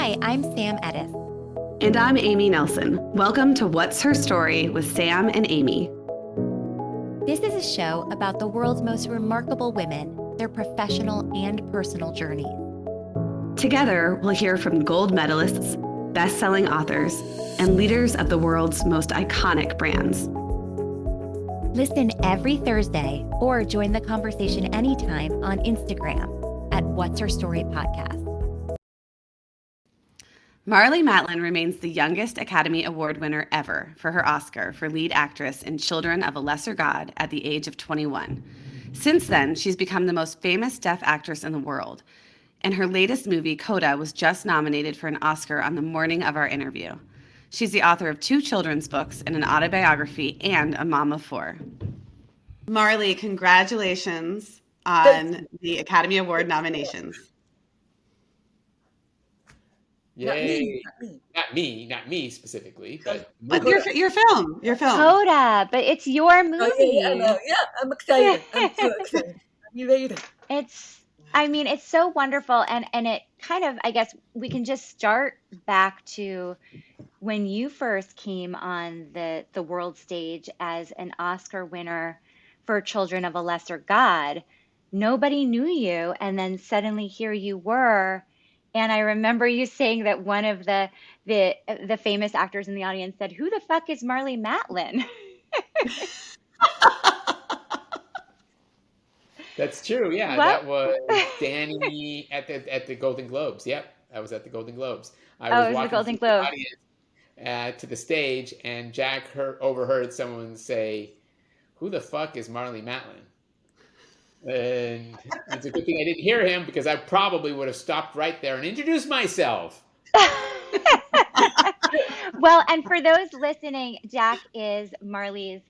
Hi, I'm Sam Edis. And I'm Amy Nelson. Welcome to What's Her Story with Sam and Amy. This is a show about the world's most remarkable women, their professional and personal journeys. Together, we'll hear from gold medalists, best-selling authors, and leaders of the world's most iconic brands. Listen every Thursday or join the conversation anytime on Instagram at What's Her Story Podcast. Marlee Matlin remains the youngest Academy Award winner ever for her Oscar for lead actress in Children of a Lesser God at the age of 21. Since then, she's become the most famous deaf actress in the world, and her latest movie, Coda, was just nominated for an Oscar on the morning of our interview. She's the author of 2 children's books and an autobiography and a mom of 4. Marlee, congratulations on the Academy Award nominations. Yay! Not me specifically, but your film. Coda, but it's your movie. Oh, yeah, I'm excited. I'm so excited. I'm elated. It's so wonderful, and it kind of, I guess, we can just start back to when you first came on the world stage as an Oscar winner for Children of a Lesser God. Nobody knew you, and then suddenly here you were. And I remember you saying that one of the famous actors in the audience said, "Who the fuck is Marlee Matlin?" That's true. Yeah, What? That was Danny at the Golden Globes. Yep, I was at the Golden Globes. I was the Golden through the Globes. audience to the stage, and Jack overheard someone say, "Who the fuck is Marlee Matlin?" And it's a good thing I didn't hear him, because I probably would have stopped right there and introduced myself. Well, and for those listening, Jack is Marlee's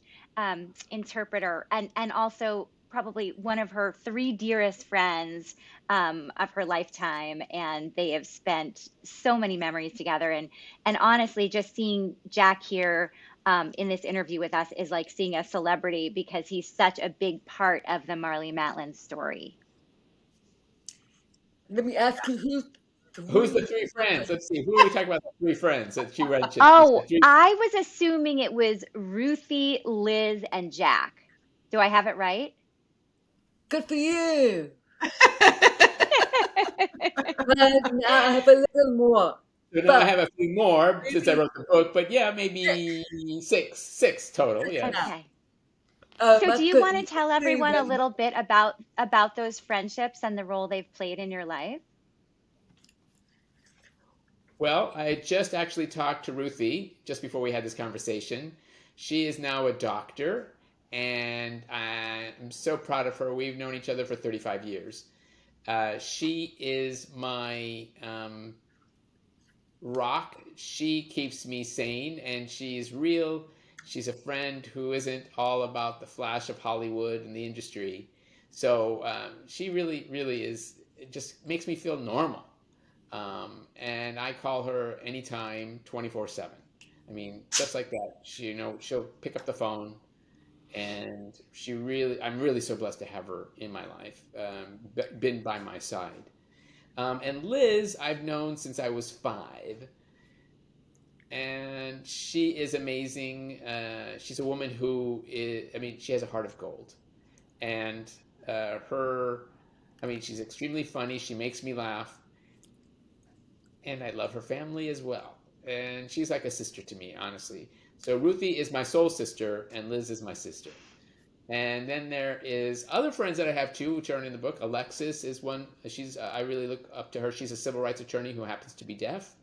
interpreter and also probably one of her 3 dearest friends of her lifetime. And they have spent so many memories together. And honestly, just seeing Jack here in this interview with us is like seeing a celebrity, because he's such a big part of the Marlee Matlin story. Let me ask you, Who's the 3 friends? Let's see. Who are we talking about? The 3 friends that she mentioned. Oh, I was assuming it was Ruthie, Liz, and Jack. Do I have it right? Good for you. I have a little more. So now I have a few more since I wrote the book, but yeah, maybe 6 total. Yeah. Okay. So do you want to tell everyone a little bit about those friendships and the role they've played in your life? Well, I just actually talked to Ruthie just before we had this conversation. She is now a doctor, and I'm so proud of her. We've known each other for 35 years. She is my rock. She keeps me sane, and she's real. She's a friend who isn't all about the flash of Hollywood and the industry. So she really, really is. It just makes me feel normal. And I call her anytime, 24/7. I mean, just like that. She'll pick up the phone, and I'm really so blessed to have her in my life, been by my side. And Liz, I've known since I was 5. And she is amazing. She's a woman who she has a heart of gold. And she's extremely funny. She makes me laugh. And I love her family as well. And she's like a sister to me, honestly. So Ruthie is my soul sister, and Liz is my sister. And then there is other friends that I have too, which aren't in the book. Alexis is one. I really look up to her. She's a civil rights attorney who happens to be deaf.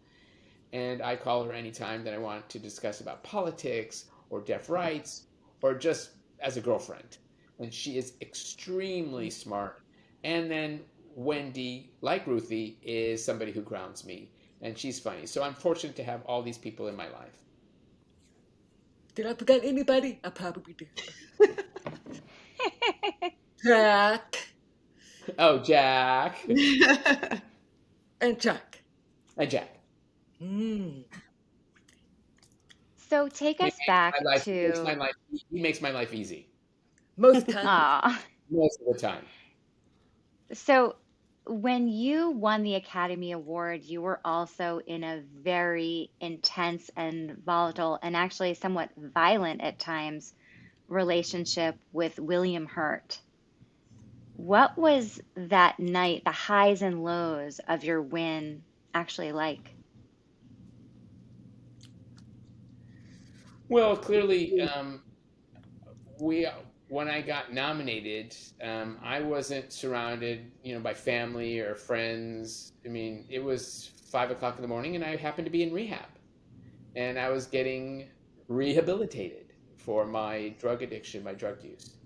And I call her anytime that I want to discuss about politics or deaf rights or just as a girlfriend. And she is extremely smart. And then Wendy, like Ruthie, is somebody who grounds me. And she's funny. So I'm fortunate to have all these people in my life. Did I forget anybody? I probably did. Jack. Oh, Jack. And Jack. And Jack. So take us back to... He makes my life easy. Most times. Most of the time. So when you won the Academy Award, you were also in a very intense and volatile and actually somewhat violent at times relationship with William Hurt. What was that night, the highs and lows of your win actually like? Well, clearly, we when I got nominated, I wasn't surrounded, by family or friends. I mean, it was 5 o'clock in the morning, and I happened to be in rehab, and I was getting rehabilitated for my drug addiction, my drug use.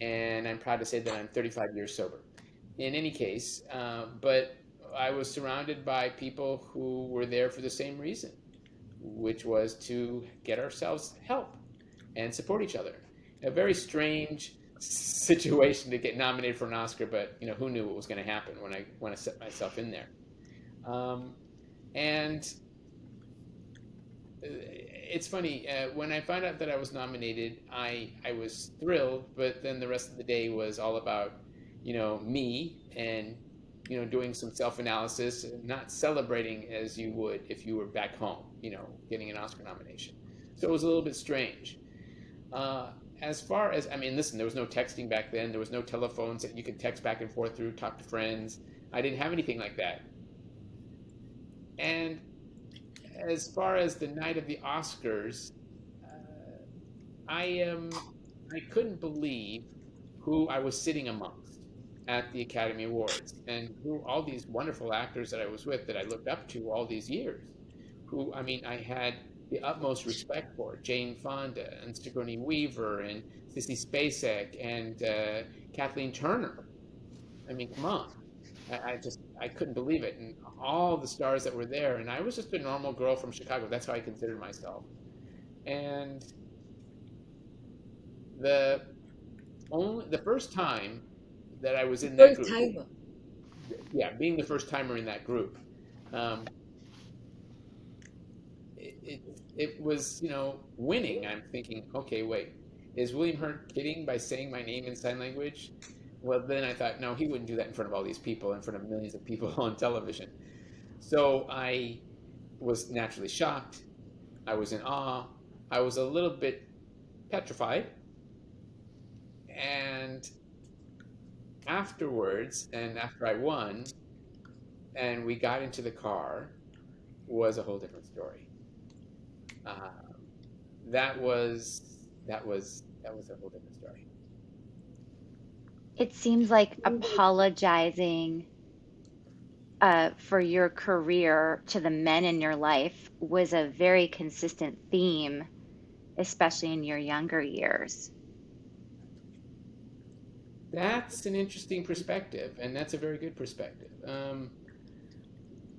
And I'm proud to say that I'm 35 years sober. In any case, but I was surrounded by people who were there for the same reason, which was to get ourselves help and support each other. A very strange situation to get nominated for an Oscar, but who knew what was going to happen when I set myself in there. And it's funny, when I found out that I was nominated, I was thrilled, but then the rest of the day was all about me and doing some self-analysis and not celebrating as you would if you were back home, getting an Oscar nomination. So it was a little bit strange. As far as, I mean, listen, there was no texting back then. There was no telephones that you could text back and forth through, talk to friends. I didn't have anything like that. And as far as the night of the Oscars, I couldn't believe who I was sitting amongst at the Academy Awards, and who all these wonderful actors that I was with that I looked up to all these years, who, I mean, I had the utmost respect for: Jane Fonda and Sigourney Weaver and Sissy Spacek and Kathleen Turner. I mean, come on. I couldn't believe it, and all the stars that were there, and I was just a normal girl from Chicago. That's how I considered myself. And the the first time that I was in that First group, timer. yeah, being the first timer in that group, um, it was, winning. I'm thinking, okay, wait, is William Hurt kidding by saying my name in sign language? Well, then I thought, no, he wouldn't do that in front of all these people, in front of millions of people on television. So I was naturally shocked. I was in awe. I was a little bit petrified. And afterwards, and after I won, and we got into the car, was a whole different story. Uh, that was a whole different story. It seems like apologizing for your career to the men in your life was a very consistent theme, especially in your younger years. That's an interesting perspective, and that's a very good perspective.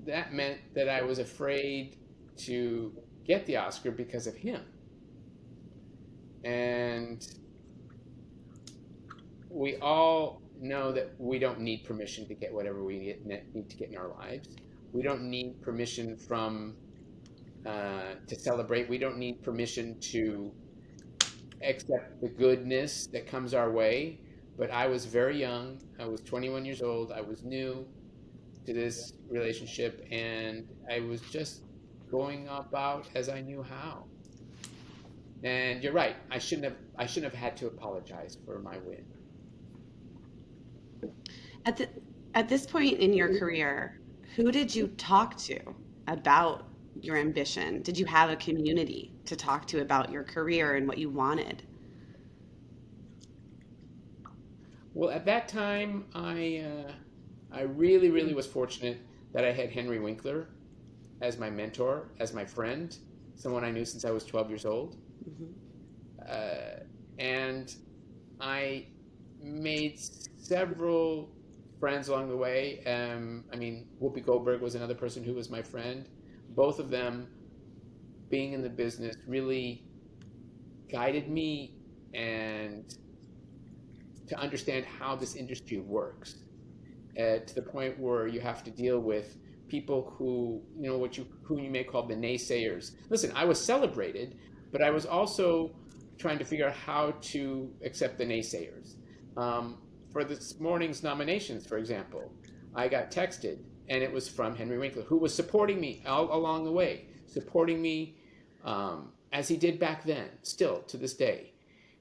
That meant that I was afraid to get the Oscar because of him. And we all know that we don't need permission to get whatever we need to get in our lives. We don't need permission to celebrate. We don't need permission to accept the goodness that comes our way. But I was very young. I was 21 years old. I was new to this relationship, and I was just going about as I knew how. And you're right. I shouldn't have had to apologize for my win. At this point in your career, who did you talk to about your ambition? Did you have a community to talk to about your career and what you wanted? Well, at that time, I really, really was fortunate that I had Henry Winkler as my mentor, as my friend, someone I knew since I was 12 years old. And I made several friends along the way. I mean, Whoopi Goldberg was another person who was my friend. Both of them, being in the business, really guided me and to understand how this industry works, to the point where you have to deal with people who, who you may call the naysayers. Listen, I was celebrated, but I was also trying to figure out how to accept the naysayers. For this morning's nominations, for example, I got texted, and it was from Henry Winkler, who was supporting me all along the way, supporting me as he did back then, still to this day.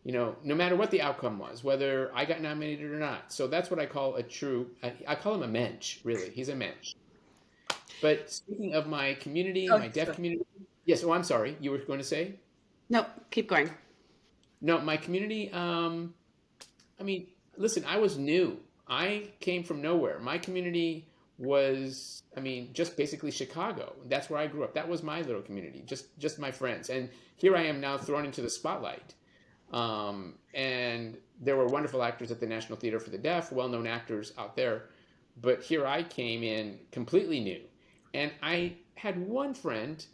No matter what the outcome was, whether I got nominated or not. So that's what I call a true, I call him a mensch, really. He's a mensch. But speaking of my community, Oh, my deaf sorry. community, yes, oh, I'm sorry, you were going to say? Nope, keep going. No, my community, listen, I was new. I came from nowhere. My community was, just basically Chicago. That's where I grew up. That was my little community, just my friends. And here I am now thrown into the spotlight. And there were wonderful actors at the National Theater for the Deaf, well-known actors out there. But here I came in completely new. And I had one friend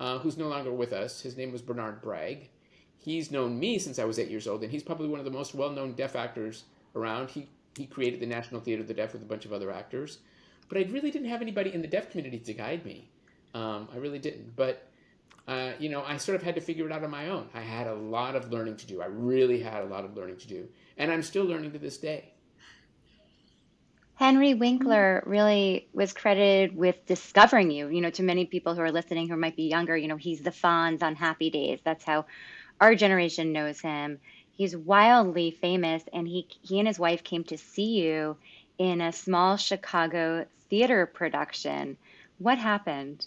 who's no longer with us. His name was Bernard Bragg. He's known me since I was 8 years old, and he's probably one of the most well-known deaf actors around. He created the National Theater of the Deaf with a bunch of other actors. But I really didn't have anybody in the deaf community to guide me. I really didn't. But I sort of had to figure it out on my own. I had a lot of learning to do. I really had a lot of learning to do. And I'm still learning to this day. Henry Winkler really was credited with discovering you, to many people who are listening who might be younger, he's the Fonz on Happy Days. That's how our generation knows him. He's wildly famous, and he and his wife came to see you in a small Chicago theater production. What happened?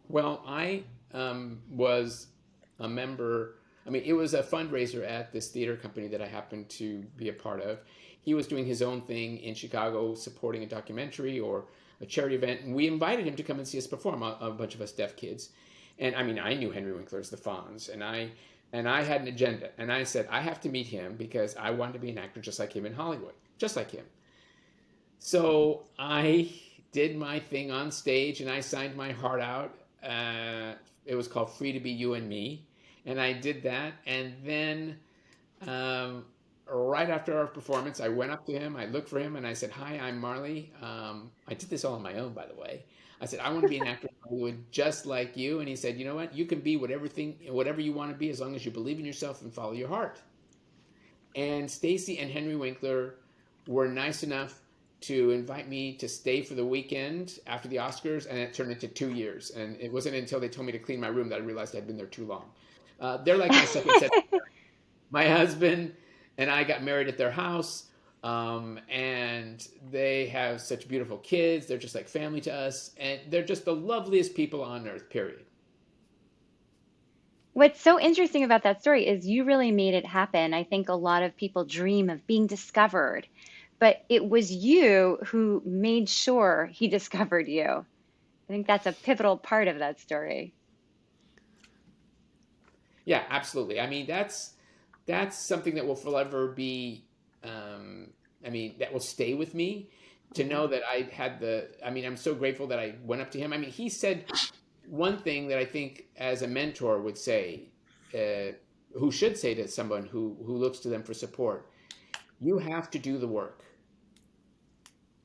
Well, I was a member. It was a fundraiser at this theater company that I happened to be a part of. He was doing his own thing in Chicago, supporting a documentary or a charity event, and we invited him to come and see us perform. A bunch of us deaf kids, and I knew Henry Winkler as the Fonz, and I had an agenda, and I said I have to meet him because I wanted to be an actor just like him in Hollywood, just like him. So I did my thing on stage, and I signed my heart out. It was called Free to Be You and Me. And I did that. And then right after our performance, I went up to him, I looked for him, and I said, "Hi, I'm Marlee." I did this all on my own, by the way. I said, "I want to be an actor in Hollywood just like you." And he said, "You know what? You can be whatever you want to be as long as you believe in yourself and follow your heart." And Stacy and Henry Winkler were nice enough to invite me to stay for the weekend after the Oscars, and it turned into 2 years. And it wasn't until they told me to clean my room that I realized I'd been there too long. They're like my second set. My husband and I got married at their house, and they have such beautiful kids. They're just like family to us, and they're just the loveliest people on earth, period. What's so interesting about that story is you really made it happen. I think a lot of people dream of being discovered, but it was you who made sure he discovered you. I think that's a pivotal part of that story. Yeah, absolutely. That's something that will forever be. That will stay with me. To know that I had I'm so grateful that I went up to him. He said one thing that I think as a mentor would say, who should say to someone who looks to them for support, you have to do the work.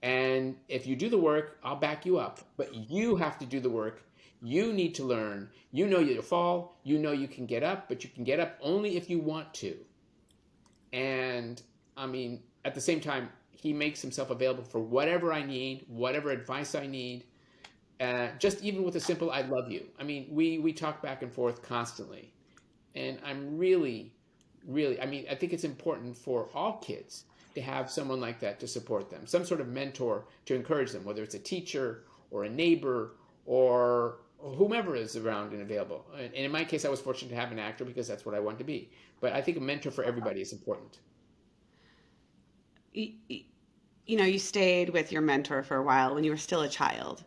And if you do the work, I'll back you up. But you have to do the work. You need to learn. You know you'll fall. You know you can get up, but you can get up only if you want to. And at the same time, he makes himself available for whatever I need, whatever advice I need. Just even with a simple "I love you." We talk back and forth constantly. And I'm really, really, I think it's important for all kids to have someone like that to support them, some sort of mentor to encourage them, whether it's a teacher or a neighbor or whomever is around and available. And in my case, I was fortunate to have an actor because that's what I wanted to be. But I think a mentor for everybody is important. You stayed with your mentor for a while when you were still a child.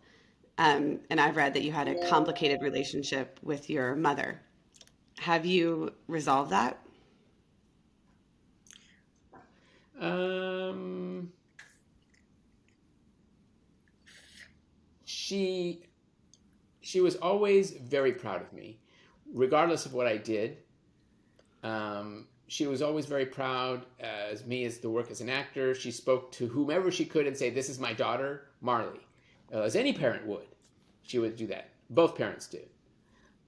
And I've read that you had a complicated relationship with your mother. Have you resolved that? She was always very proud of me, regardless of what I did. She was always very proud as me as the work as an actor. She spoke to whomever she could and say, "This is my daughter, Marlee," as any parent would. She would do that. Both parents did.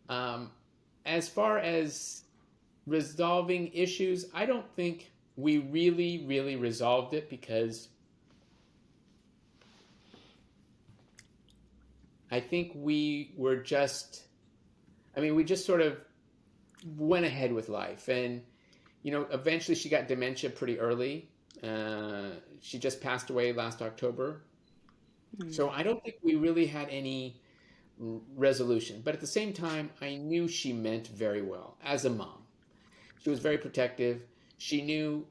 As far as resolving issues, I don't think we really, really resolved it because I think we were just, we just sort of went ahead with life. And, eventually she got dementia pretty early. She just passed away last October. So I don't think we really had any resolution. But at the same time, I knew she meant very well as a mom. She was very protective. She knew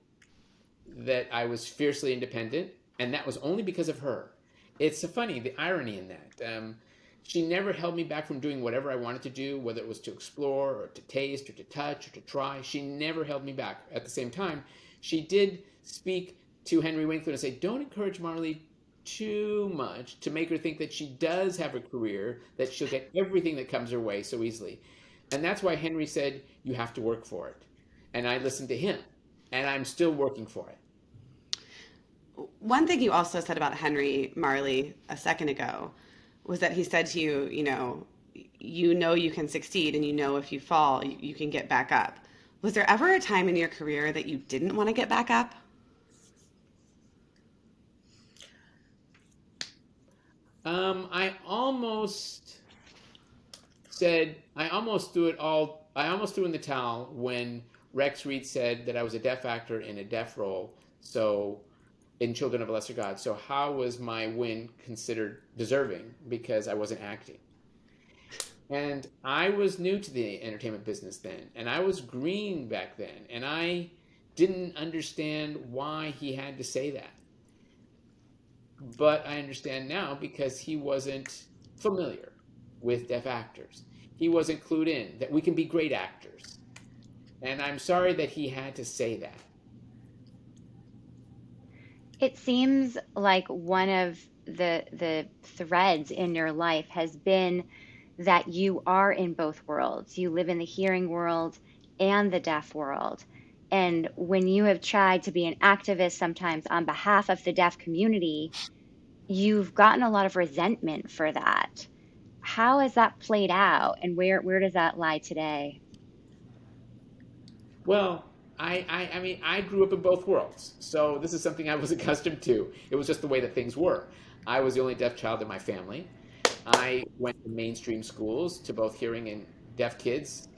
that I was fiercely independent, and that was only because of her. It's funny, the irony in that. She never held me back from doing whatever I wanted to do, whether it was to explore or to taste or to touch or to try. She never held me back. At the same time, she did speak to Henry Winkler and say, don't encourage Marlee too much to make her think that she does have a career, that she'll get everything that comes her way so easily. And that's why Henry said, you have to work for it. And I listened to him, and I'm still working for it. One thing you also said about Henry, Marlee, a second ago was that he said to you, you can succeed, and if you fall, you can get back up. Was there ever a time in your career that you didn't want to get back up? I almost threw in the towel when Rex Reed said that I was a deaf actor in a deaf role, so in Children of a Lesser God. So how was my win considered deserving because I wasn't acting? And I was new to the entertainment business then, and I was green back then, and I didn't understand why he had to say that. But I understand now because he wasn't familiar with deaf actors. He wasn't clued in that we can be great actors. And I'm sorry that he had to say that. It seems like one of the threads in your life has been that you are in both worlds. You live in the hearing world and the deaf world. And when you have tried to be an activist sometimes on behalf of the deaf community, you've gotten a lot of resentment for that. How has that played out, and where does that lie today? Well, I grew up in both worlds, so this is something I was accustomed to. It was just the way that things were. I was the only deaf child in my family. I went to mainstream schools to both hearing and deaf kids.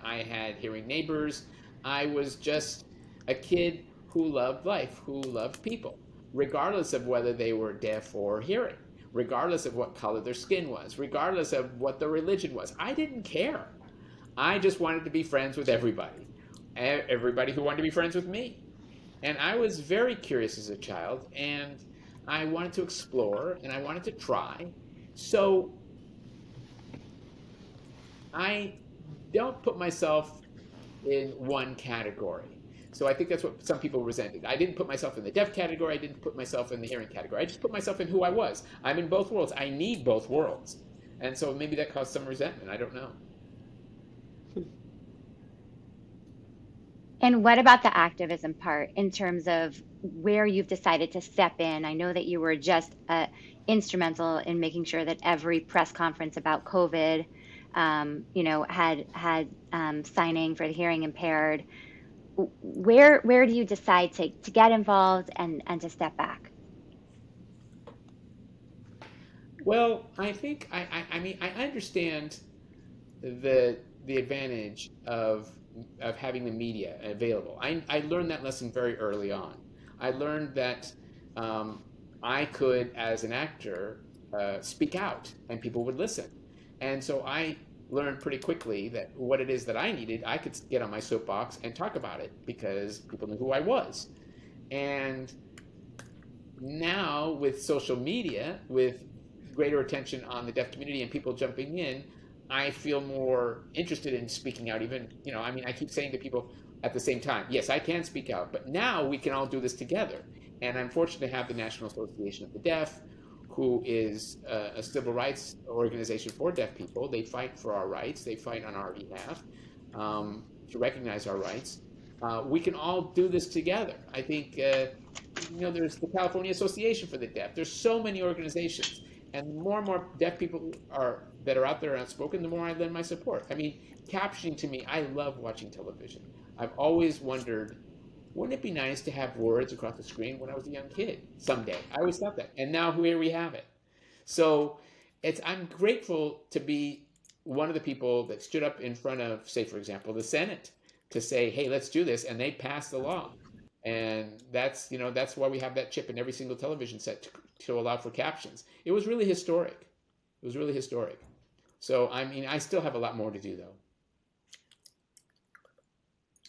I had hearing neighbors. I was just a kid who loved life, who loved people, regardless of whether they were deaf or hearing, regardless of what color their skin was, regardless of what their religion was. I didn't care. I just wanted to be friends with everybody who wanted to be friends with me. And I was very curious as a child, and I wanted to explore, and I wanted to try. So I don't put myself in one category. So I think that's what some people resented. I didn't put myself in the deaf category. I didn't put myself in the hearing category. I just put myself in who I was. I'm in both worlds. I need both worlds. And so maybe that caused some resentment. I don't know. And what about the activism part in terms of where you've decided to step in? I know that you were just instrumental in making sure that every press conference about COVID, had signing for the hearing impaired. Where do you decide to get involved and to step back? Well, I think I understand the advantage of having the media available. I learned that lesson very early on. I learned that I could, as an actor, speak out and people would listen. And so I learned pretty quickly that what it is that I needed, I could get on my soapbox and talk about it because people knew who I was. And now with social media, with greater attention on the deaf community and people jumping in, I feel more interested in speaking out. Even, I keep saying to people at the same time, yes, I can speak out, but now we can all do this together. And I'm fortunate to have the National Association of the Deaf, who is a civil rights organization for deaf people. They fight for our rights. They fight on our behalf to recognize our rights. We can all do this together. I think, there's the California Association for the Deaf. There's so many organizations. And the more and more deaf people that are out there outspoken, the more I lend my support. Captioning to me, I love watching television. I've always wondered, wouldn't it be nice to have words across the screen when I was a young kid someday? I always thought that. And now here we have it. So I'm grateful to be one of the people that stood up in front of, say, for example, the Senate to say, hey, let's do this. And they passed the law. And that's why we have that chip in every single television set to allow for captions. It was really historic. It was really historic. So, I mean, I still have a lot more to do, though.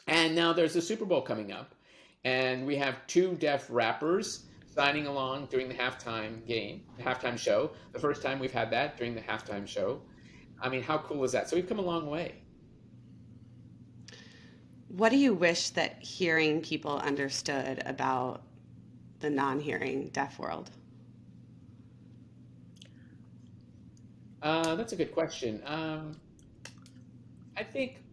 And now there's the Super Bowl coming up, and we have two deaf rappers signing along during the halftime show. The first time we've had that during the halftime show. I mean, how cool is that? So we've come a long way. What do you wish that hearing people understood about the non-hearing deaf world? That's a good question. I think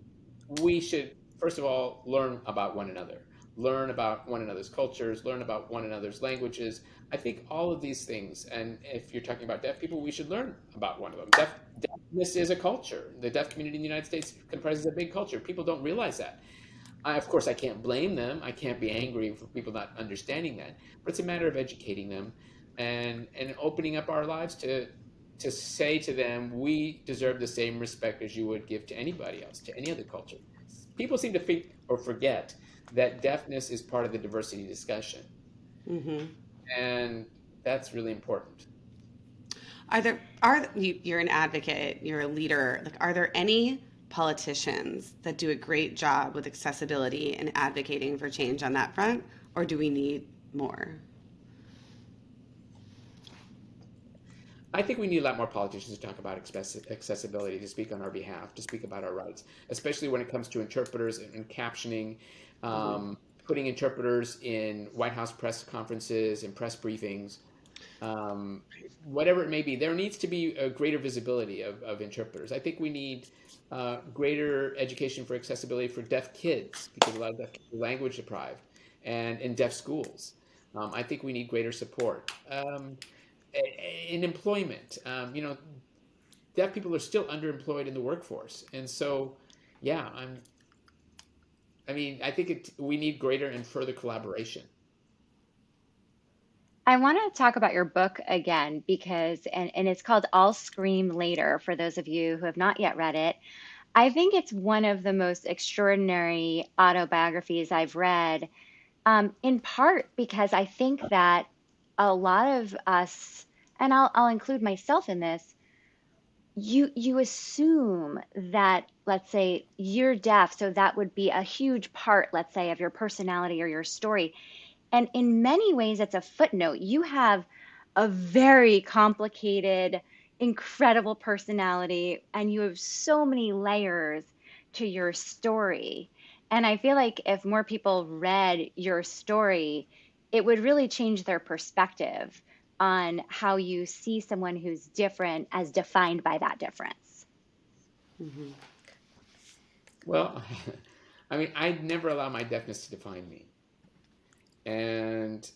we should, first of all, learn about one another, learn about one another's cultures, learn about one another's languages. I think all of these things, and if you're talking about deaf people, we should learn about one of them. Deafness is a culture. The deaf community in the United States comprises a big culture. People don't realize that. Of course, I can't blame them. I can't be angry for people not understanding that. But it's a matter of educating them and opening up our lives to say to them, we deserve the same respect as you would give to anybody else, to any other culture. People seem to think or forget that deafness is part of the diversity discussion. Mm-hmm. And that's really important. You're an advocate, you're a leader. Like, are there any politicians that do a great job with accessibility and advocating for change on that front, or do we need more? I think we need a lot more politicians to talk about accessibility, to speak on our behalf, to speak about our rights, especially when it comes to interpreters and captioning, putting interpreters in White House press conferences and press briefings, whatever it may be. There needs to be a greater visibility of interpreters. I think we need greater education for accessibility for deaf kids, because a lot of deaf kids are language deprived, and in deaf schools. I think we need greater support. In employment, deaf people are still underemployed in the workforce, and so, yeah, I think we need greater and further collaboration. I want to talk about your book again because, and it's called I'll Scream Later for those of you who have not yet read it. I think it's one of the most extraordinary autobiographies I've read, in part because I think that a lot of us, and I'll include myself in this, you assume that, let's say, you're deaf, so that would be a huge part, let's say, of your personality or your story. And in many ways, it's a footnote. You have a very complicated, incredible personality, and you have so many layers to your story. And I feel like if more people read your story, it would really change their perspective on how you see someone who's different as defined by that difference. Mm-hmm. Well, I never allow my deafness to define me. And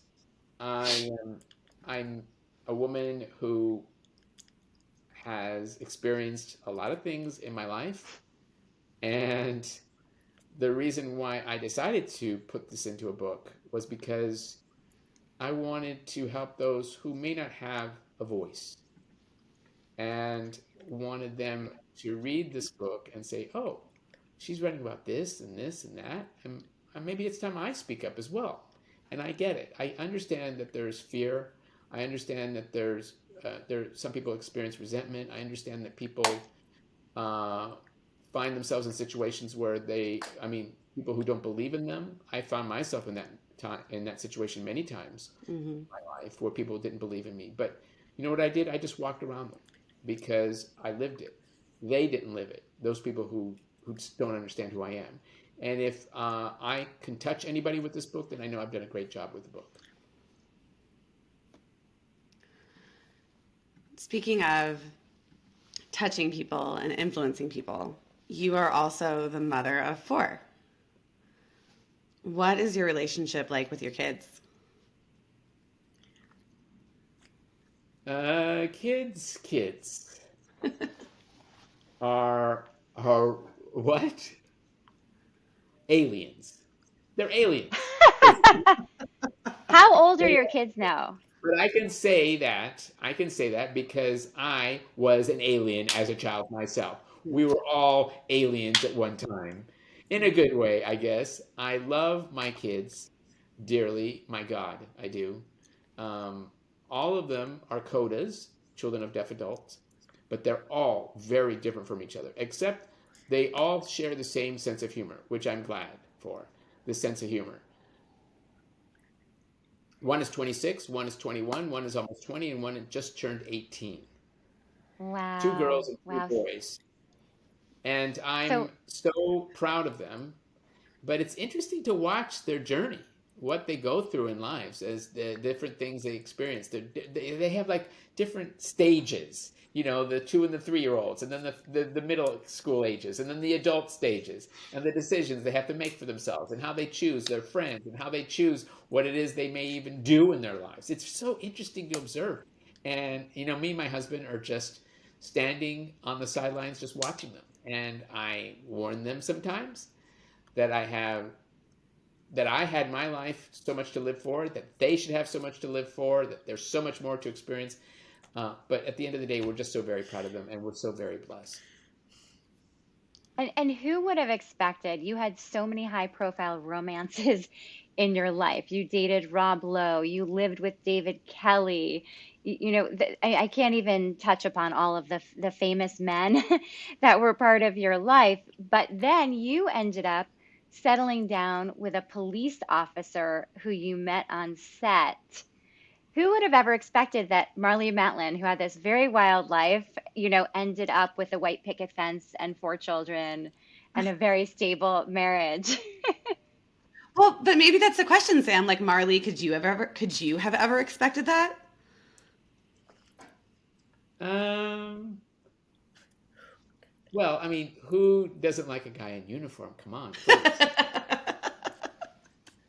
I'm a woman who has experienced a lot of things in my life, and the reason why I decided to put this into a book was because I wanted to help those who may not have a voice, and wanted them to read this book and say, oh, she's writing about this and this and that, and maybe it's time I speak up as well. And I get it. I understand that there's fear. I understand that some people experience resentment. I understand that people find themselves in situations where people who don't believe in them. I found myself in that situation many times in my life where people didn't believe in me. But you know what I did? I just walked around them because I lived it. They didn't live it. Those people who just don't understand who I am. And if I can touch anybody with this book, then I know I've done a great job with the book. Speaking of touching people and influencing people, you are also the mother of 4. What is your relationship like with your kids? Kids are what? Aliens. They're aliens. How old are your kids now? But I can say that because I was an alien as a child myself. We were all aliens at one time, in a good way, I guess. I love my kids dearly. My God, I do. Um, all of them are Codas, children of deaf adults, but they're all very different from each other, except they all share the same sense of humor, which I'm glad for, the sense of humor. One is 26, one is 21, one is almost 20, and one just turned 18. Two Wow. girls and two Wow. boys. And So I'm so proud of them. But it's interesting to watch their journey, what they go through in lives as the different things they experience. They have like different stages, the 2 and the 3 year olds, and then the middle school ages, and then the adult stages, and the decisions they have to make for themselves, and how they choose their friends, and how they choose what it is they may even do in their lives. It's so interesting to observe. And, me and my husband are just standing on the sidelines, just watching them. And I warn them sometimes that I had my life so much to live for, that they should have so much to live for, that there's so much more to experience. But at the end of the day, we're just so very proud of them, and we're so very blessed. and who would have expected? You had so many high profile romances in your life. You dated Rob Lowe, you lived with David Kelly. I can't even touch upon all of the famous men that were part of your life. But then you ended up settling down with a police officer who you met on set. Who would have ever expected that Marlee Matlin, who had this very wild life, ended up with a white picket fence and 4 children and a very stable marriage? Well, but maybe that's the question, Sam. Like, Marlee, could you have ever expected that? Um, well, I mean, who doesn't like a guy in uniform? Come on, please.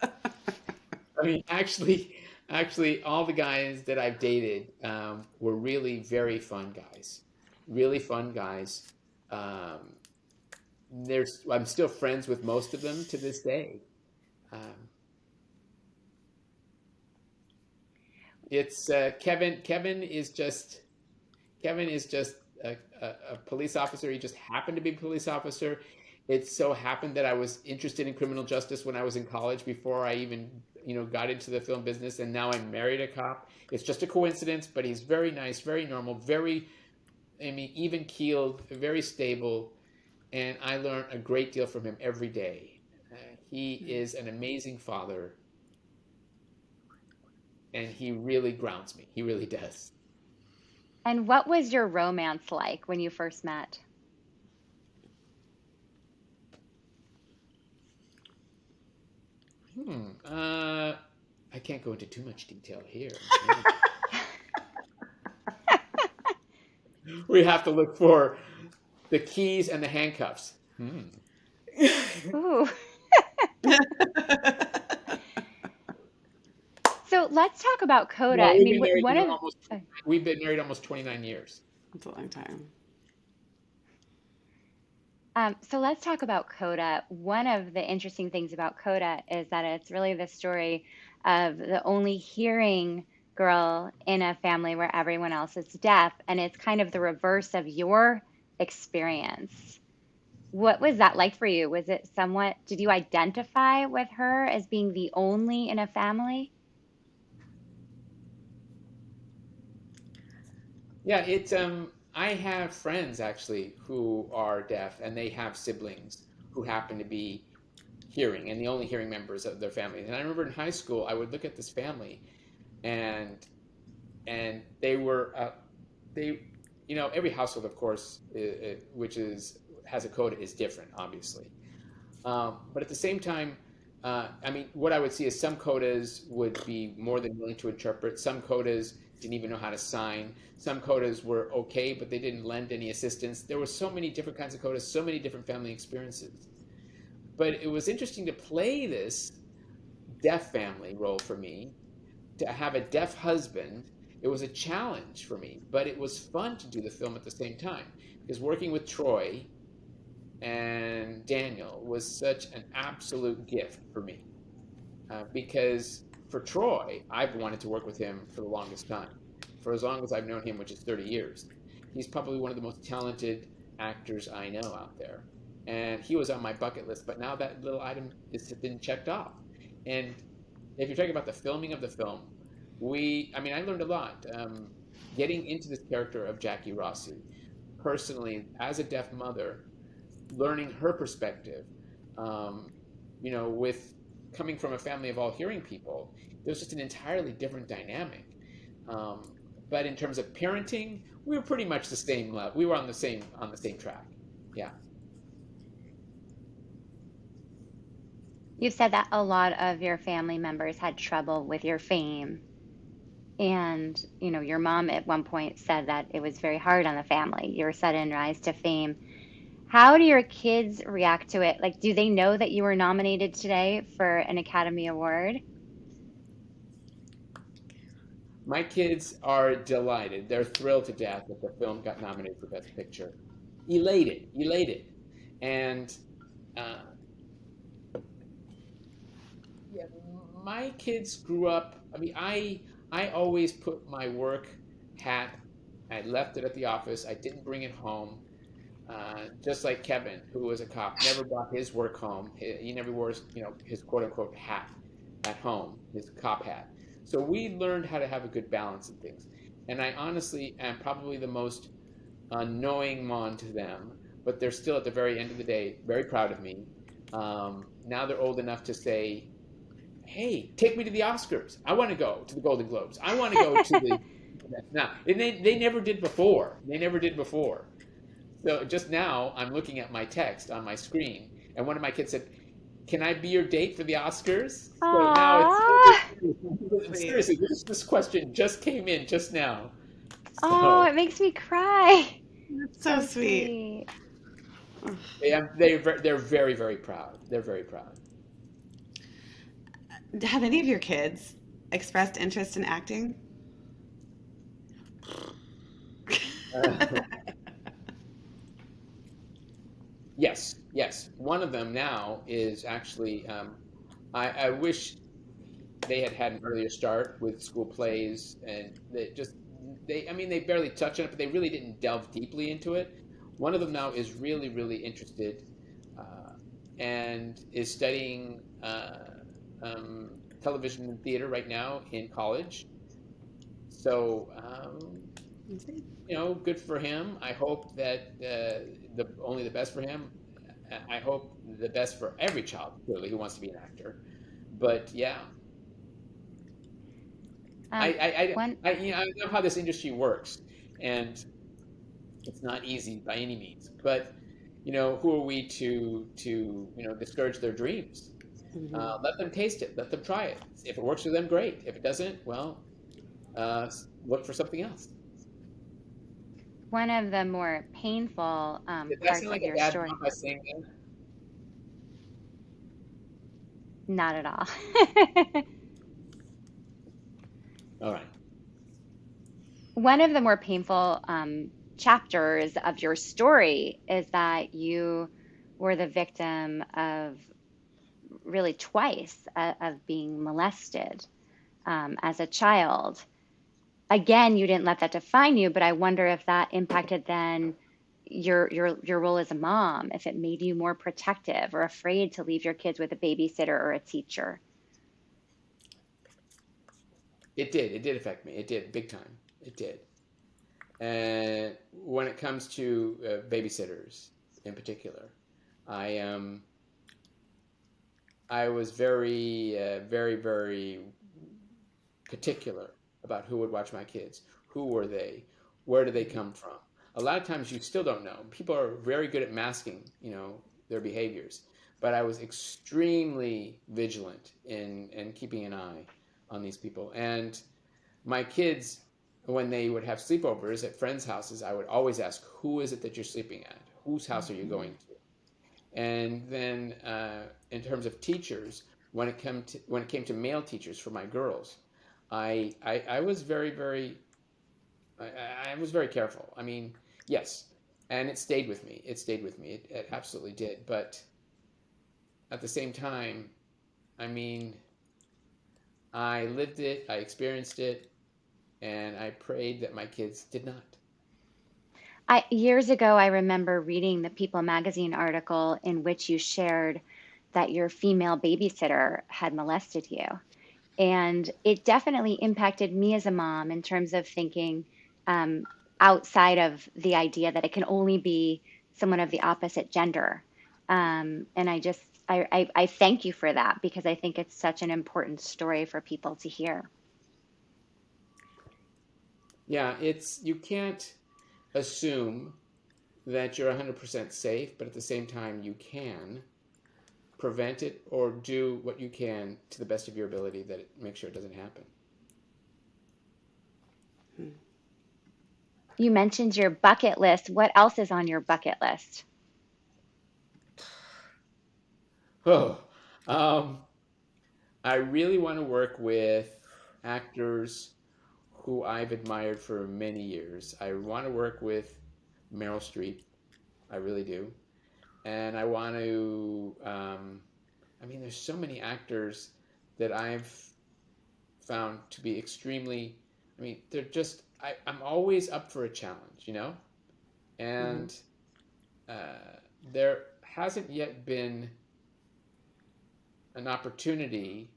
I mean, actually, all the guys that I've dated were really very fun guys. Really fun guys. Um, I'm still friends with most of them to this day. Um, it's Kevin. Kevin is just a police officer. He just happened to be a police officer. It so happened that I was interested in criminal justice when I was in college before I even, got into the film business, and now I'm married a cop. It's just a coincidence, but he's very nice, very normal, very, I mean, even keeled, very stable, and I learn a great deal from him every day. He is an amazing father, and he really grounds me. He really does. And what was your romance like when you first met? I can't go into too much detail here. We have to look for the keys and the handcuffs. Ooh. So let's talk about Coda. Well, I we've mean, been married, one of we've been married almost 29 years. That's a long time. so let's talk about Coda. One of the interesting things about Coda is that it's really the story of the only hearing girl in a family where everyone else is deaf, and it's kind of the reverse of your experience. What was that like for you? Was it somewhat, did you identify with her as being the only in a family? Yeah, I have friends actually who are deaf, and they have siblings who happen to be hearing, and the only hearing members of their family. And I remember in high school, I would look at this family, and they were they every household, of course, which is has a code, is different, obviously. But at the same time, I mean, what I would see is some codas would be more than willing to interpret. Some codas didn't even know how to sign. Some codas were okay, but they didn't lend any assistance. There were so many different kinds of codas, so many different family experiences. But it was interesting to play this deaf family role for me, to have a deaf husband. It was a challenge for me, but it was fun to do the film at the same time, because working with Troy and Daniel was such an absolute gift for me, because For Troy, I've wanted to work with him for the longest time, for as long as I've known him, which is 30 years. He's probably one of the most talented actors I know out there. And he was on my bucket list, but now that little item has been checked off. And if you're talking about the filming of the film, I learned a lot. Getting into this character of Jackie Rossi, personally, as a deaf mother, learning her perspective, um, with coming from a family of all hearing people, there's just an entirely different dynamic. Um, but in terms of parenting, we were pretty much the same level. We were on the same track. Yeah. You've said that a lot of your family members had trouble with your fame. And, your mom at one point said that it was very hard on the family, your sudden rise to fame. How do your kids react to it? Like, do they know that you were nominated today for an Academy Award? My kids are delighted. They're thrilled to death that the film got nominated for Best Picture. Elated, elated. And uh, yeah, my kids grew up. I always put my work hat. I left it at the office. I didn't bring it home. Just like Kevin, who was a cop, never brought his work home. He never wore his quote unquote hat at home, his cop hat. So we learned how to have a good balance in things. And I honestly am probably the most annoying mom to them, but they're still at the very end of the day very proud of me. Now they're old enough to say, "Hey, take me to the Oscars. I want to go to the Golden Globes. I want to go to the now." And they never did before. They never did before. So just now, I'm looking at my text on my screen, and one of my kids said, "Can I be your date for the Oscars?" So now Aww. it's seriously, this question just came in just now. Oh, So it makes me cry. That's so sweet. Sweet. they're very, very proud. They're very proud. Have any of your kids expressed interest in acting? Uh, yes, yes. One of them now is actually. I wish they had an earlier start with school plays, and they barely touch on it, but they really didn't delve deeply into it. One of them now is really, really interested, and is studying television and theater right now in college. So good for him. I hope that only the best for him. I hope the best for every child, clearly, who wants to be an actor. But yeah, I Um, I, one, I, I know how this industry works, and it's not easy by any means. But who are we to discourage their dreams? Mhm. Let them taste it. Let them try it. If it works for them, great. If it doesn't, well, look for something else. one of the more painful Did that sound parts like of a your bad story, mom by saying that? not at all. All right. One of the more painful chapters of your story is that you were the victim of really twice of being molested as a child. Again, you didn't let that define you, but I wonder if that impacted then your role as a mom, if it made you more protective or afraid to leave your kids with a babysitter or a teacher. It did. It did affect me. It did, big time. It did. And when it comes to babysitters in particular, I I was very, very, very particular about who would watch my kids. Who were they? Where do they come from? A lot of times you still don't know. People are very good at masking, their behaviors. But I was extremely vigilant in keeping an eye on these people. And my kids, when they would have sleepovers at friends' houses, I would always ask, "Who is it that you're sleeping at? Whose house are you Mhm. going to?" And then, in terms of teachers, when it came to male teachers for my girls, I was very, very I was very careful. I mean, yes, and it stayed with me. It stayed with me. It absolutely did. But at the same time, I mean, I lived it, I experienced it, and I prayed that my kids did not. Years ago, I remember reading the People magazine article in which you shared that your female babysitter had molested you. And it definitely impacted me as a mom in terms of thinking um, outside of the idea that it can only be someone of the opposite gender. And I thank you for that because I think it's such an important story for people to hear. Yeah, you can't assume that you're 100% safe, but at the same time, you can prevent it or do what you can to the best of your ability that make sure it doesn't happen. You mentioned your bucket list. What else is on your bucket list? Oh, um, I really want to work with actors who I've admired for many years. I want to work with Meryl Streep. I really do. And I want to, I mean, there's so many actors that I've found to be extremely, I mean, they're just, I'm always up for a challenge, you know? Mm-hmm. And there hasn't yet been an opportunity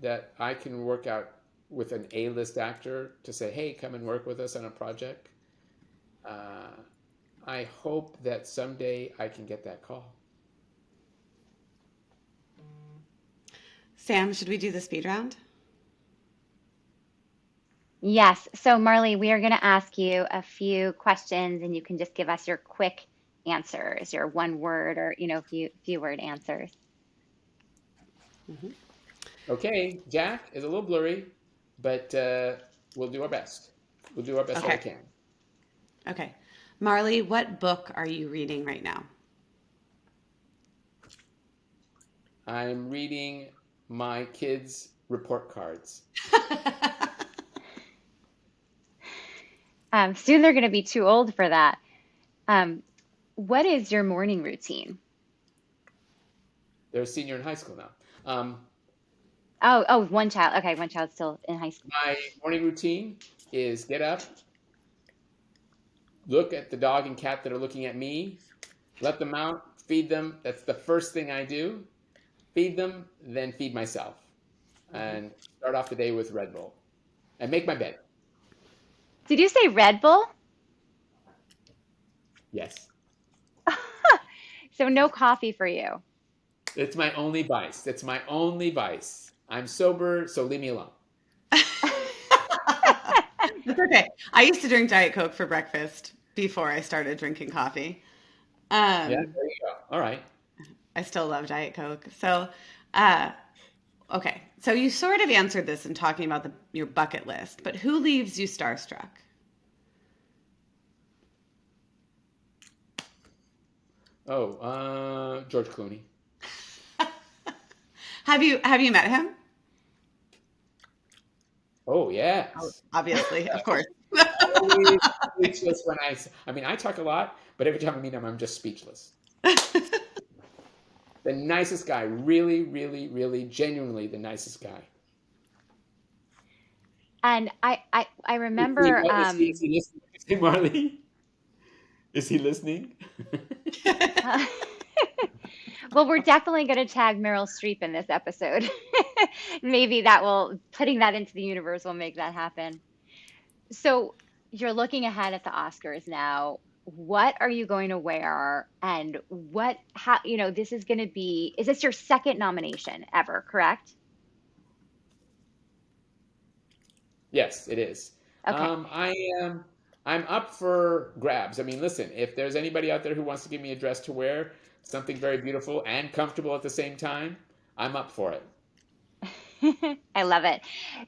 that I can work out with an A-list actor to say, hey, come and work with us on a project. I hope that someday I can get that call. Sam, should we do the speed round? Yes. So, Marlee, we are going to ask you a few questions, and you can just give us your quick answers, your one word or few word answers. Mm-hmm. Okay, Jack is a little blurry, but we'll do our best. We'll do our best that we Okay. can. Okay. Marlee, what book are you reading right now? I'm reading my kids' report cards. Soon they're going to be too old for that. Um, what is your morning routine? They're a senior in high school now. Oh, one child. Okay, one child's still in high school. My morning routine is get up, look at the dog and cat that are looking at me, let them out, feed them. That's the first thing I do. Feed them, then feed myself. Mm-hmm. And start off the day with Red Bull. And make my bed. Did you say Red Bull? Yes. So no coffee for you. It's my only vice. It's my only vice. I'm sober, so leave me alone. That's okay. I used to drink Diet Coke for breakfast before I started drinking coffee. Yeah, there Um, you go. All right. I still love Diet Coke. So, uh, okay. So you sort of answered this in talking about your bucket list, but who leaves you starstruck? Oh, George Clooney. Have you met him? Oh, Oh, yes. obviously, of course. Always speechless when I mean, I talk a lot, but every time I meet him, I'm just speechless. The nicest guy. Really, really, really, genuinely the nicest guy. And I remember Is he listening? Hey, Marlee? Is he listening? uh, well, we're definitely going to tag Meryl Streep in this episode. Maybe putting that into the universe will make that happen. So you're looking ahead at the Oscars now. What are you going to wear? And this is going to is this your second nomination ever, correct? Yes, it is. Okay. I am. I'm up for grabs. I mean, listen, if there's anybody out there who wants to give me a dress to wear, something very beautiful and comfortable at the same time, I'm up for it. I love it.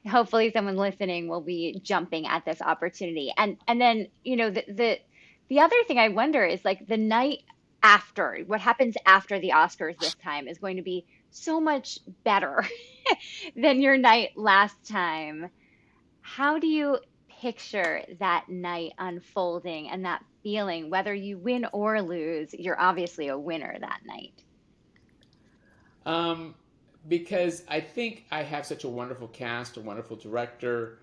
Hopefully someone listening will be jumping at this opportunity. And then, the other thing I wonder is like the night after, what happens after the Oscars this time is going to be so much better than your night last time. How do you picture that night unfolding and that feeling, whether you win or lose, you're obviously a winner that night. Um, Because I think I have such a wonderful cast, a wonderful director.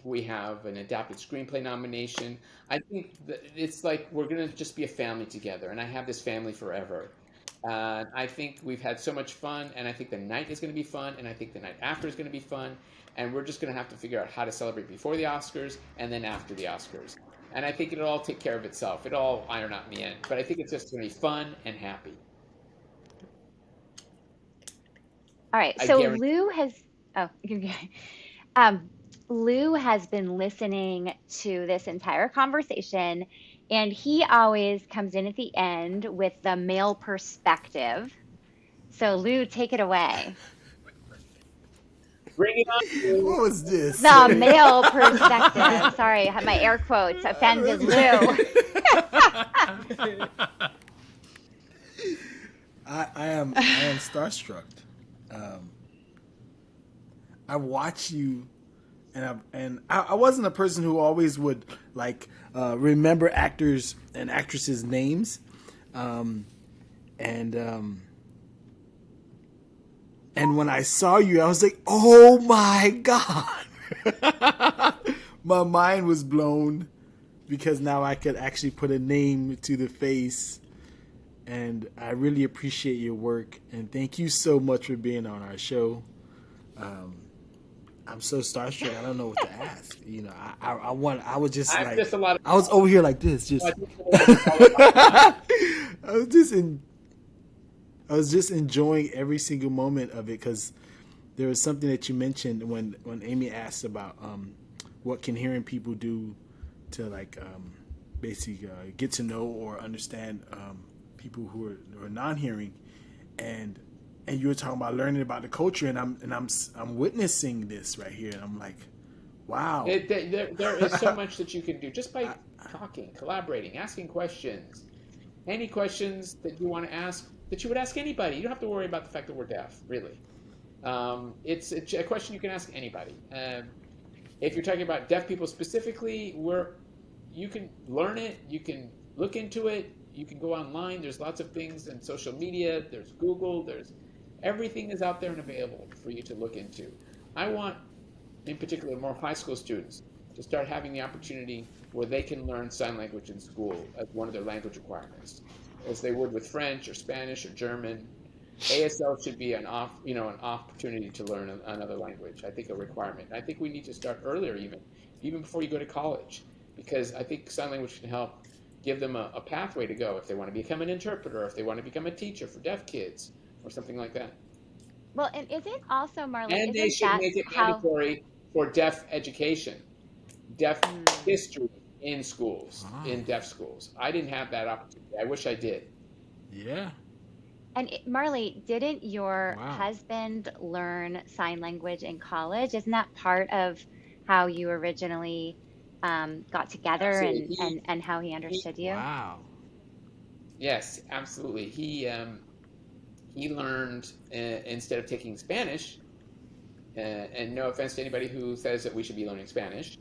We have an adapted screenplay nomination. I think that it's like we're gonna just be a family together, and I have this family forever. I think we've had so much fun, and I think the night is going to be fun, and I think the night after is going to be fun, and we're just going to have to figure out how to celebrate before the Oscars and then after the Oscars. And I think it'll all take care of itself. It'll all iron out in the end. But I think it's just going to be fun and happy. All right. I So guarantee. Lou has, oh, um, Lou has been listening to this entire conversation, and he always comes in at the end with the male perspective. So Lou, take it away. Bring it on, What Lou. was this? The male perspective. Sorry, my air quotes offended Lou. I am starstruck. I watch you, and I wasn't a person who always would like remember actors and actresses' names, and when I saw you, I was like, oh my god, my mind was blown because now I could actually put a name to the face. And I really appreciate your work, and thank you so much for being on our show. I'm so starstruck. I don't know what to ask. You know, I was just I'm like, just a lot of. I was over here like this, just. I I was just enjoying every single moment of it because there was something that you mentioned when Amy asked about what can hearing people do to like basically get to know or understand people who are non-hearing, and you were talking about learning about the culture, and I'm witnessing this right here, and I'm like, wow. there is so much that you can do just by talking, collaborating, asking questions. Any questions that you want to ask that you would ask anybody. You don't have to worry about the fact that we're deaf, really. It's a question you can ask anybody. If you're talking about deaf people specifically, you can learn it, you can look into it, you can go online. There's lots of things in social media. There's Google. Everything is out there and available for you to look into. I want, in particular, more high school students to start having the opportunity where they can learn sign language in school as one of their language requirements, as they would with French or Spanish or German. ASL should be an opportunity to learn another language. I think a requirement. I think we need to start earlier, even before you go to college, because I think sign language can help give them a pathway to go if they want to become an interpreter, if they want to become a teacher for deaf kids, or something like that. Well, and is it also, Marlee, And they isn't should that make it how? mandatory for deaf education, deaf history in schools, in deaf schools. I didn't have that opportunity. I wish I did. Yeah. And Marlee, didn't your Wow. husband learn sign language in college? Isn't that part of how you originally got together Absolutely. and how he understood you? Wow. Yes, absolutely. He learned instead of taking Spanish, and no offense to anybody who says that we should be learning Spanish,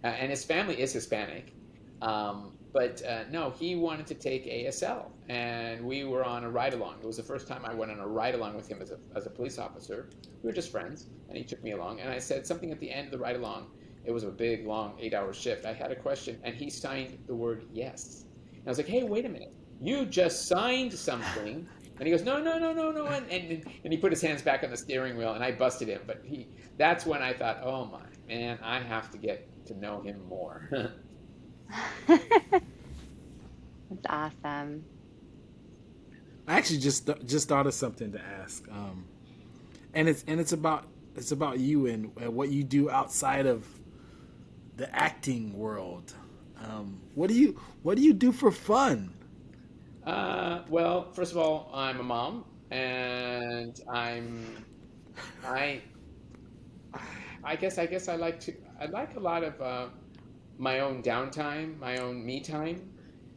and his family is Hispanic, but no, he wanted to take ASL, and we were on a ride-along. It was the first time I went on a ride-along with him as a police officer. We were just friends, and he took me along, and I said something at the end of the ride-along. It was a big, long 8-hour shift. I had a question, and he signed the word yes. And I was like, hey, wait a minute. You just signed something. And he goes, no, no, no, no, no. And he put his hands back on the steering wheel, and I busted him. But that's when I thought, oh, my, man, I have to get to know him more. That's awesome. I actually just thought of something to ask, and it's about you and what you do outside of the acting world. What do you do for fun? Well, first of all, I'm a mom, and I guess I like a lot of my own downtime, my own me time,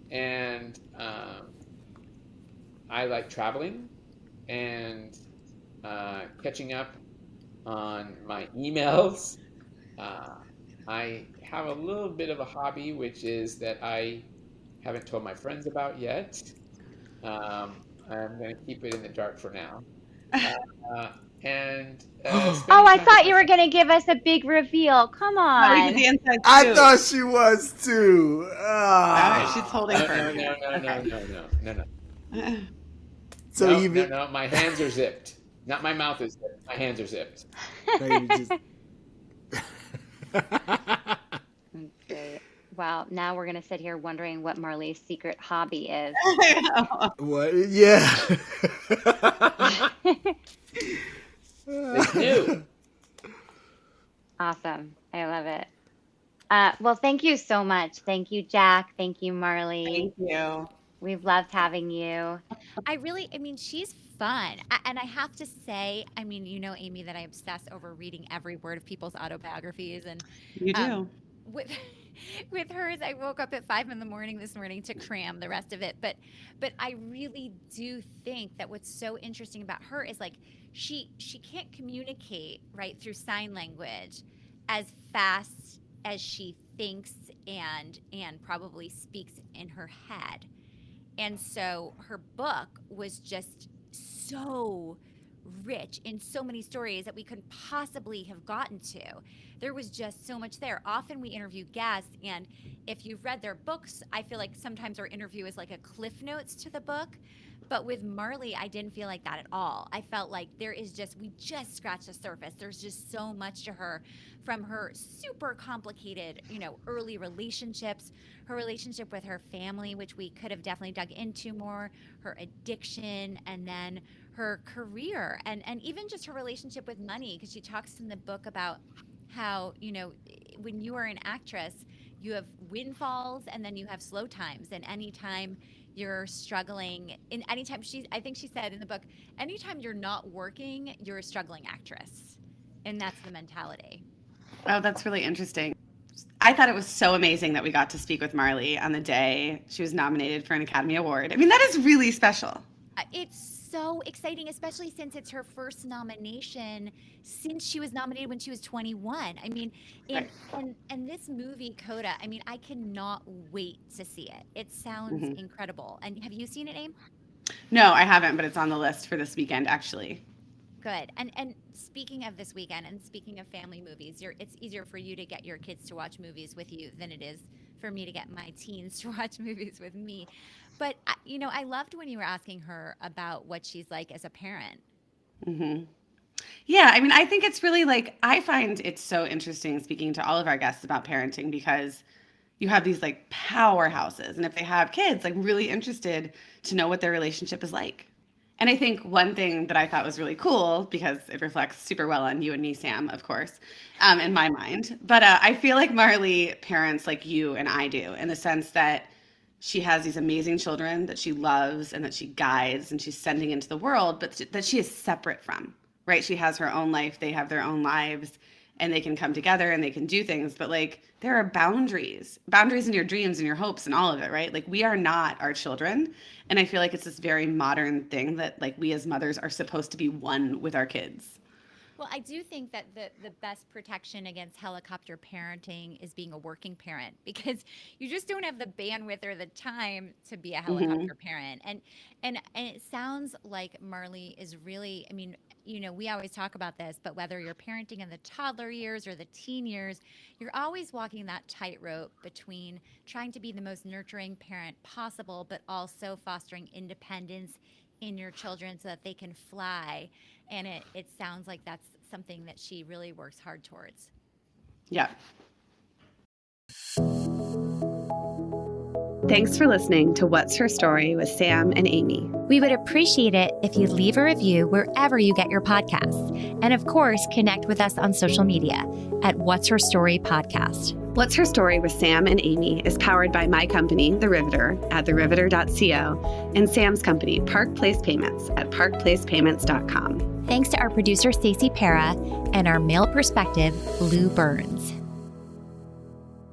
and I like traveling and catching up on my emails. I have a little bit of a hobby, which is that I haven't told my friends about yet. I'm going to keep it in the dark for now. And Oh, spending I time with thought my you were going to give us a big reveal. Come No, we did on. the inside I scoop. thought she was too. All right, she's holding no, firm no, here. no, no, Okay. no, no, no, no, no. So No, even no, no. My hands are zipped. Not my mouth is zipped. My hands are zipped. not even just. Great. Well, now we're going to sit here wondering what Marlee's secret hobby is. What? Yeah. It's new. Awesome. I love it. Well, thank you so much. Thank you, Jack. Thank you, Marlee. Thank you. We've loved having you. I mean, she's fun. And I have to say, I mean, you know, Amy, that I obsess over reading every word of people's autobiographies. And You um, do. with with hers, I woke up at 5 a.m. this morning to cram the rest of it. But I really do think that what's so interesting about her is like she can't communicate right through sign language as fast as she thinks and probably speaks in her head. And so her book was just so rich in so many stories that we couldn't possibly have gotten to. There was just so much there. Often we interview guests, and if you've read their books, I feel like sometimes our interview is like a cliff notes to the book. But with Marlee, I didn't feel like that at all. I felt like we just scratched the surface. There's just so much to her, from her super complicated, early relationships, her relationship with her family, which we could have definitely dug into more, her addiction, and then her career, and even just her relationship with money, because she talks in the book about how, when you are an actress, you have windfalls and then you have slow times. And anytime you're struggling, I think she said in the book, anytime you're not working, you're a struggling actress. And that's the mentality. Oh, that's really interesting. I thought it was so amazing that we got to speak with Marlee on the day she was nominated for an Academy Award. I mean, that is really special. It's so exciting, especially since it's her first nomination since she was nominated when she was 21. I mean, and this movie, Coda, I mean, I cannot wait to see it. It sounds incredible. And have you seen it, Aim? No, I haven't, but it's on the list for this weekend, actually. Good. And speaking of this weekend and speaking of family movies, it's easier for you to get your kids to watch movies with you than it is for me to get my teens to watch movies with me. But, I loved when you were asking her about what she's like as a parent. Mm-hmm. Yeah, I mean, I think it's really I find it so interesting speaking to all of our guests about parenting, because you have these powerhouses, and if they have kids, really interested to know what their relationship is like. And I think one thing that I thought was really cool, because it reflects super well on you and me, Sam, of course, in my mind. But I feel like Marlee parents like you and I do, in the sense that she has these amazing children that she loves and that she guides and she's sending into the world, but that she is separate from, right? She has her own life. They have their own lives, and they can come together and they can do things. But there are boundaries in your dreams and your hopes and all of it, right? We are not our children. And I feel like it's this very modern thing that we as mothers are supposed to be one with our kids. Well, I do think that the best protection against helicopter parenting is being a working parent, because you just don't have the bandwidth or the time to be a helicopter parent. And it sounds like Marlee is really, I mean, we always talk about this, but whether you're parenting in the toddler years or the teen years, you're always walking that tightrope between trying to be the most nurturing parent possible, but also fostering independence in your children so that they can fly. And it sounds like that's something that she really works hard towards. Yeah. Thanks for listening to What's Her Story with Sam and Amy. We would appreciate it if you leave a review wherever you get your podcasts. And of course, connect with us on social media at What's Her Story Podcast. What's Her Story with Sam and Amy is powered by my company, The Riveter, at theriveter.co, and Sam's company, Park Place Payments, at parkplacepayments.com. Thanks to our producer, Stacey Para, and our male perspective, Lou Burns.